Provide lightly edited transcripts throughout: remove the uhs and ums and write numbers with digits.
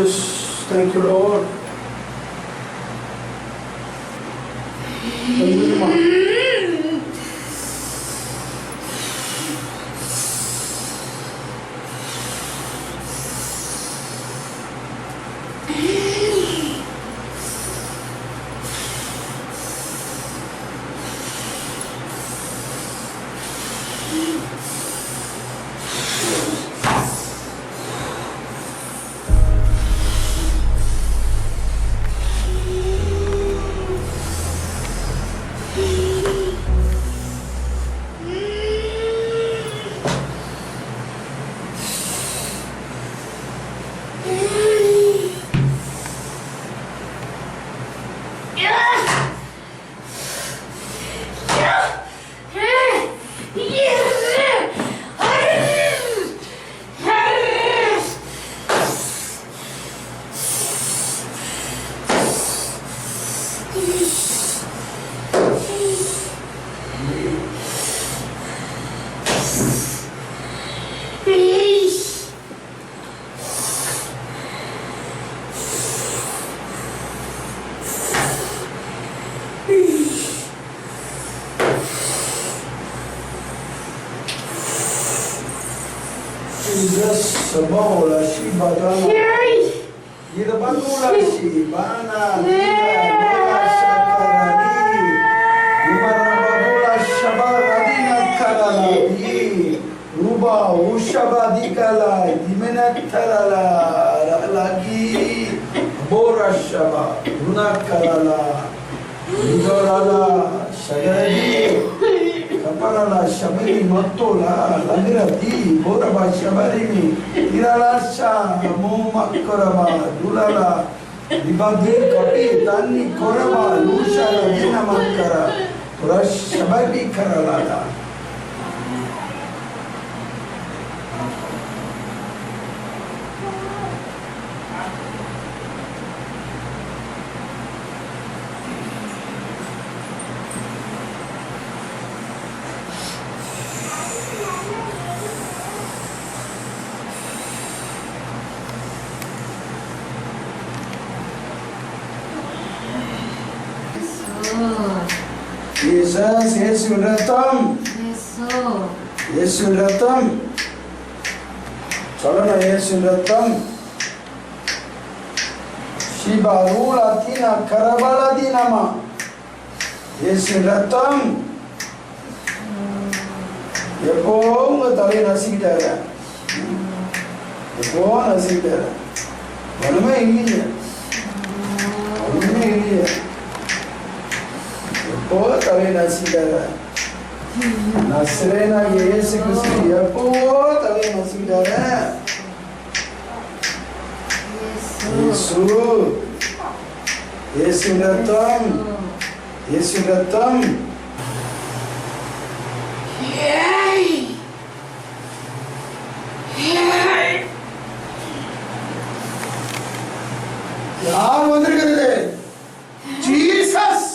Jesus. Thank you, Lord. Hallelujah. Jesus, Samola, Shibadana, Yidabandula, Shibana, Sakaradi, Yumarababula, Shabaradina Karadi, Ruba, Ushabadikala, Dimenatarala, Lagi, Bora Shaba, Runakarala, Idorala, Shagaradi. Kaparala Shabari Matola, Lagrati, Boraba Shabarimi, Iralasha, Momakoraba, Dulala, Dibadi Kapi, Tani Koraba, Lusha, Lagina Makara, Rash Shabari Karalada. Jesus, Yesu Ratam. Yesu Ratam. Chalana Yesu Ratam. Shiba Rula Tina Karabala Dinama. Yesu Ratam. Yepo tali nasi dara. Yepo nasi dara. Mana ini? Mana ini? Yepo tali nasi dara. Nasrena Yesu Kristo. Yepo tali nasi dara. Yesu. Yesu datang. Yesu datang. யார் வந்திருக்கிறது? Jesus.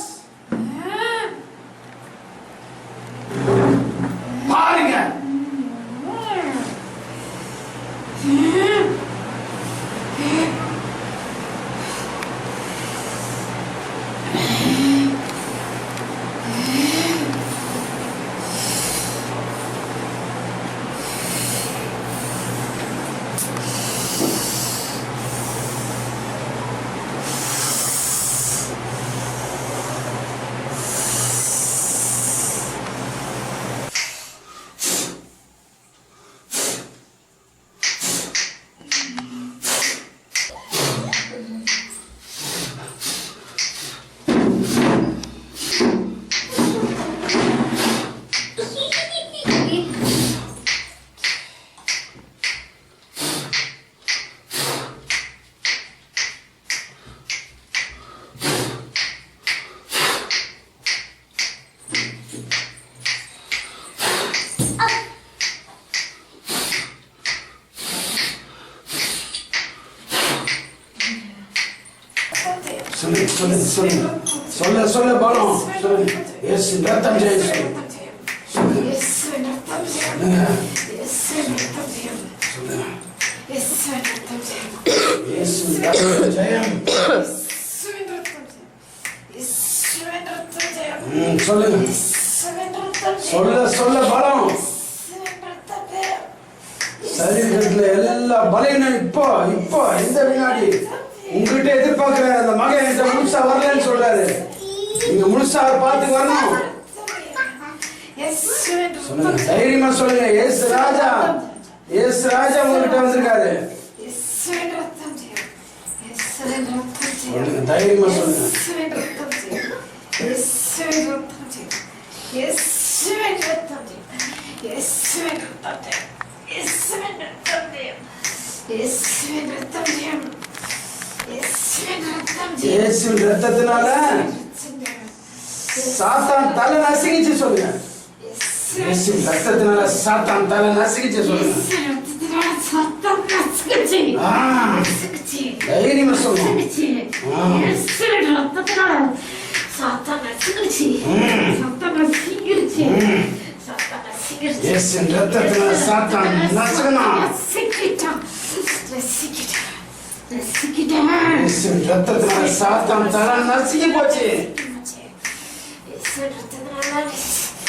பாருங்க. சொல்ல பாலம் S ரத்தம் ஜெய ஜெயம். சொல்லுங்க. சொல்ல சொல்ல பலம். சரீரத்துல எல்லா பலனும் இப்போ இப்போ இந்த வினாடி உங்ககிட்ட எதிர்பார்க்கிற அந்த மகன் என்கிட்ட முழுசா வரலன்னு சொல்றாரு. நீங்க முழுசா பார்த்து வரணும். சொல்லுங்க, தைரியமா சொல்லுங்க. ஏசு ராஜா, ஏசு ராஜா உங்ககிட்ட வந்திருக்காரு. சொல்லுங்க, தைரியமா சொல்லுங்க. இயேசுவின் ரத்தத்தினால சாத்தான் தலை நசுங்கிச்சு. சொல்லுங்க, இயேசுவின் ரத்தத்தினால சாத்தான் தலை நசுங்கிச்சு. சொல்லுங்க, தைரியமா சொல்லுங்க. இயேசுவின் ரத்தத்தினால சாத்தான் நசுங்கினான். இயேசுவின் ரத்தத்தினால சாத்தான் தலை நசுங்கி போச்சு.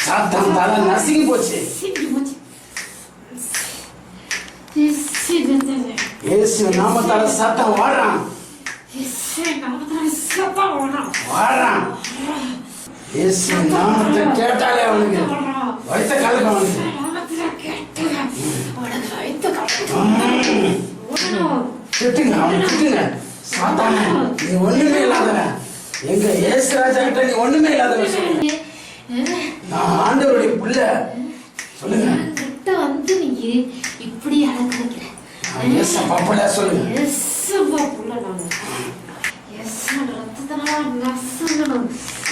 சாத்தான் தலை நசுங்கி போச்சு. இயேசு நாமத்தால சாத்தான் வாழறான். வாழறான். இயேசு நாமத்தை கேட்டாலே அவனுக்கு வைத்த கலக்கம் அவனுக்கு. திட்டுங்க, அவன் திட்டுங்க. சாத்தானே, நீ ஒண்ணுமே இல்லாதவன். எங்க இயேசு ராஜா கிட்ட நீ ஒண்ணுமே இல்லாதவன். சொல்லுங்க, நான் ஆண்டவருடைய பிள்ளை. சொல்லுங்க, வந்து நீ இப்படி அழகு ஏசப்பா பிள்ளை. சொல்லுங்க,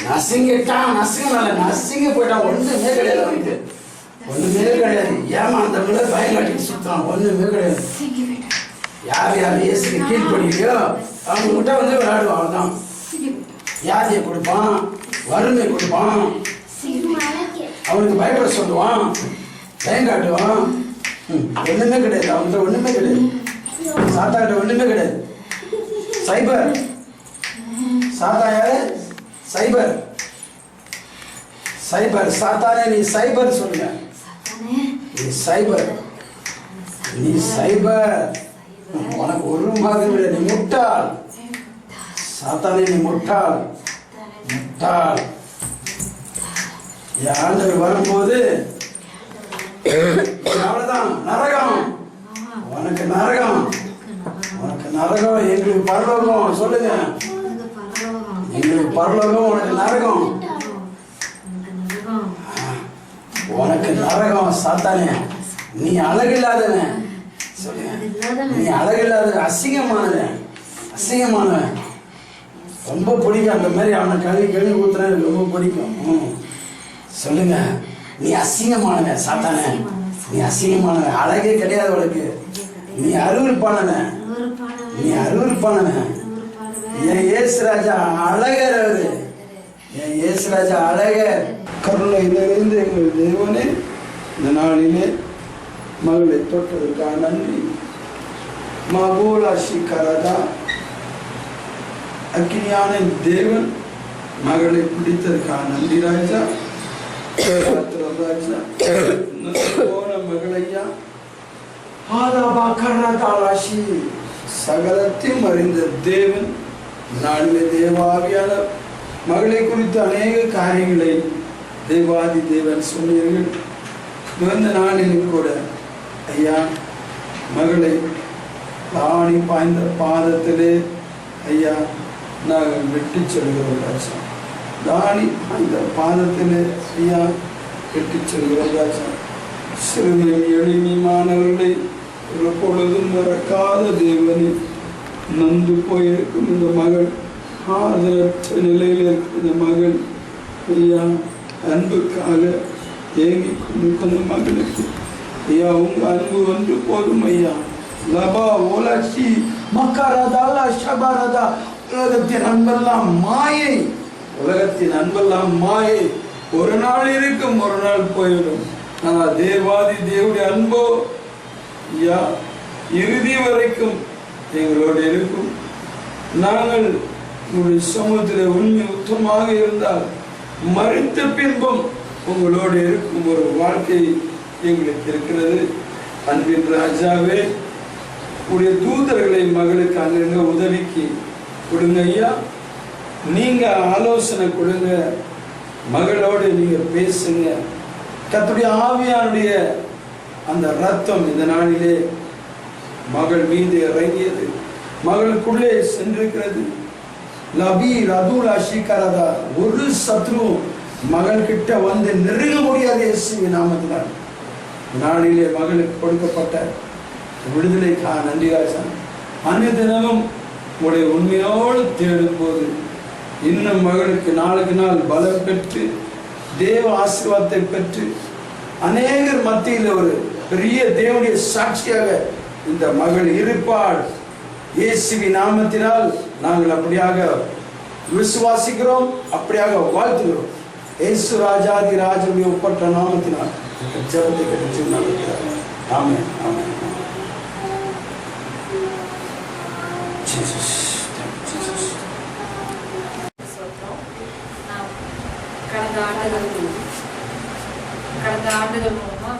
நசுங்கிட்டான். நசுங்கனால நசுங்கி போயிட்டான். ஒண்ணுமே கிடையாது அவனுக்கு. ஒண்ணுமே கிடையாது. ஏமாந்தவங்கள பயங்காட்டிட்டு சுத்தான். ஒண்ணுமே கிடையாது. யார் யார் இயேசுக்கு கீழ்படியோ அவங்க கிட்ட வந்து விளையாடுவான். அவன்தான் வியாதியை கொடுப்பான், வறுமை கொடுப்பான், அவனுக்கு பயப்பட சொல்லுவான், பயங்காட்டுவான். ஒண்ணுமே கிடையாது அவன்கிட்ட. ஒண்ணுமே கிடையாது. சாத்தா கிட்ட ஒண்ணுமே கிடையாது. சைபர். சாத்தா யாரு? சைபர். சைபர். சாத்தானே நீ சைபர். சொல்லுங்க, நீ சைபர். நீ சைபர். உனக்கு ஒரு மாதிரி இல்லை. நீ முட்டாள். சாத்தானே நீ முட்டாள். முட்டாள். என் ஆண்டவர் வரும்போது அவ்வளவுதான். நரகம். உனக்கு நரகம். உனக்கு நரகம். எங்களுக்கு பரலோகம். சொல்லுங்க, எங்களுக்கு பரலோகம், உனக்கு நரகம். உனக்கு நரகம். சாத்தானே நீ அழகில்லாதவன். சொல்லுங்க, நீ அழகில்லாதவன், அசிங்கமானவன். அசிங்கமானவன். ரொம்ப பிடிக்கும் அந்த மாதிரி. அவனை கழுவி ஊத்துனா எனக்கு ரொம்ப பிடிக்கும். சொல்லுங்க, நீ அசிங்கமானவன். சாத்தானே நீ அசிங்கமானவன். அழகே கிடையாது உனக்கு. நீ அருவருப்பானவன். நீ அருவருப்பானவன். என் இயேசு ராஜா அழகர். அவரு என் இயேசு ராஜா அழகர். கருணை நிறைந்த எங்கள் தேவனே, இந்த நாளிலே மகளை தொட்டதற்காக நன்றி. மகோலாஷி கரதா அக்கினியான தேவன் மகளை பிடித்ததற்காக நன்றி ராஜா. ராஜா போன மகளையா ஆதாபாக்கராதாலாஷி சகலத்தையும் அறிந்த தேவன் நாளிலே தேவாவியான மகளை குறித்து அநேக காரியங்களை தேவாதி தேவன் சொன்னீர்கள். இந்த நாளிலும் கூட ஐயா மகளை ஆணி பாய்ந்த பாதத்திலே ஐயா நாங்கள் வெட்டி செல்கிறோம் ராஜா. தானி அந்த பாதத்திலே ஐயா வெட்டி செல்கிறோம் ராஜா. சிறுமை எளிமையானவர்களை ஒரு பொழுதும் மறக்காத தேவனே, நொந்து போயிருக்கும் இந்த மகள், ஆதரவற்ற நிலையில் இருக்கும் இந்த மகள் ஐயா அன்புக்காக ஏங்கி கொண்டு மகளுக்கு ஐயா உங்க அன்பு ஒன்று போதும் ஐயா. லபா ஓலாட்சி மக்கரதா ஷபரதா. உலகத்தின் அன்பெல்லாம் மாயை. உலகத்தின் அன்பெல்லாம் மாயை. ஒரு நாள் இருக்கும், ஒரு நாள் போயிடும். ஆனால் தேவாதி தேவனுடைய அன்போ ஐயா இறுதி வரைக்கும் எங்களோடு இருக்கும். நாங்கள் உங்களுடைய சமூகத்தில் உண்மை உத்தமாக இருந்தால் மறித்த பின்பும் உங்களோடு இருக்கும் ஒரு வாழ்க்கை எங்களுக்கு இருக்கிறது. அன்பின் ராஜாவே, உடைய தூதர்களை மகளுக்கு அங்கங்க உதவிக்கு கொடுங்க ஐயா. நீங்க ஆலோசனை கொடுங்க, மகளோடு நீங்க பேசுங்க. கர்த்தருடைய ஆவியானுடைய அந்த ரத்தம் இந்த நாளிலே மகள் மீது இறங்கியது, மகளுக்குள்ளே சென்றிருக்கிறது. லபீர் அதுலா ஷீகரதா, ஒரு சத்ரு மகள் கிட்ட வந்து நெருங்க முடியாது. இயேசுவின் நாமத்தினால் நாளிலே மகளுக்கு கொடுக்கப்பட்ட விடுதலைக்காக நன்றி ராஜா. அன்றைய தினமும் உடைய உண்மையோடு தேடும் போது இன்னும் மகளுக்கு நாளுக்கு நாள் பலம் பெற்று தேவ ஆசீர்வாதத்தை பெற்று அநேகர் மத்தியில் ஒரு பெரிய தேவனுடைய சாட்சியாக இந்த மகள் இருப்பாள். இயேசுவின் நாமத்தினால் நாங்கள் அப்படியாக விசுவாசிக்கிறோம், அப்படியாக வாழ்த்துகிறோம். இயேசு ராஜாதி ராஜனுடைய ஒப்பற்ற நாமத்தினால் ஜெபத்தை கேட்டு நடக்கிறார். ஆமென், ஆமென். கடந்த ஆண்டுகள் மூலமா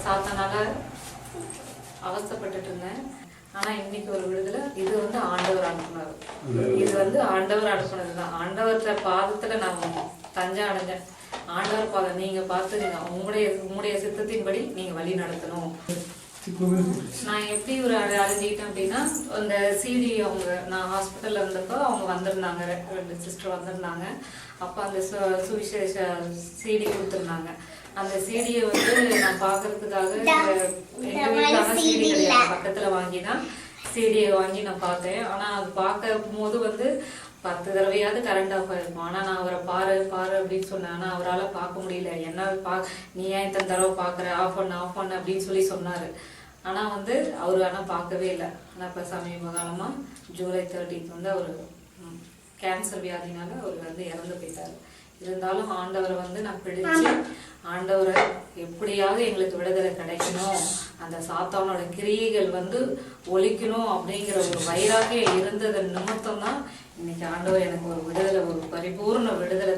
சாத்தானால அவஸ்தைப்பட்டுட்டு இருந்தேன். ஆனா இன்னைக்கு ஒரு விடுதலை. இது வந்து ஆண்டவர் அனுப்புனது. இது வந்து ஆண்டவர் அனுப்புனதுதான். ஆண்டவர்கிட்ட பாதத்துல நான் தஞ்சம் அடைஞ்சேன். ஆண்டவர் பாதம் நீங்க பார்த்து உங்களுடைய சித்தத்தின்படி நீங்க வழி நடத்தணும். நான் எப்படி ஒரு அழிஞ்சிக்கிட்டேன் அப்படின்னா, அந்த சிடி நான் ஹாஸ்பிட்டல்ல இருந்தப்போ அவங்க வந்திருந்தாங்க, 2 சிஸ்டர் வந்திருந்தாங்க. அப்போ அந்த சுவிசேஷ சிடி கொடுத்துருந்தாங்க. அந்த சிடியை வந்து நான் பார்க்கறதுக்காக எங்க வீட்டுக்கான சிடி கிடையாது, பக்கத்துல வாங்கிதான் சிடியை வாங்கி நான் பார்த்தேன். ஆனா அது பார்க்கும் போது வந்து 10 தடவையாவது கரண்ட் ஆஃப் ஆயிருக்கும். ஆனா நான் அவரை பாரு பாரு அப்படின்னு சொன்னேன். ஆனா அவரால் பார்க்க முடியல. என்ன நீ ஏன் இத்தனை தடவை பார்க்குற, ஆஃப் பண்ணு அப்படின்னு சொல்லி சொன்னாரு. ஆனா வந்து அவரு பார்க்கவே இல்லை. ஆனா இப்ப சமீப காலமா ஜூலை 30 வந்து அவரு கேன்சர் வியாதினால அவர் வந்து இறந்து போயிட்டாரு. இருந்தாலும் ஆண்டவரை வந்து நான் பிடிச்சு, ஆண்டவரை எப்படியாவது எங்களுக்கு விடுதலை கிடைக்கணும், அந்த சாத்தானோட கிரியைகள் வந்து ஒழிக்கணும் அப்படிங்கிற ஒரு வைராகியம் இருந்தது நிமித்தம் தான் இன்னைக்கு ஆண்டவர் எனக்கு ஒரு விடுதலை, ஒரு பரிபூர்ண விடுதலை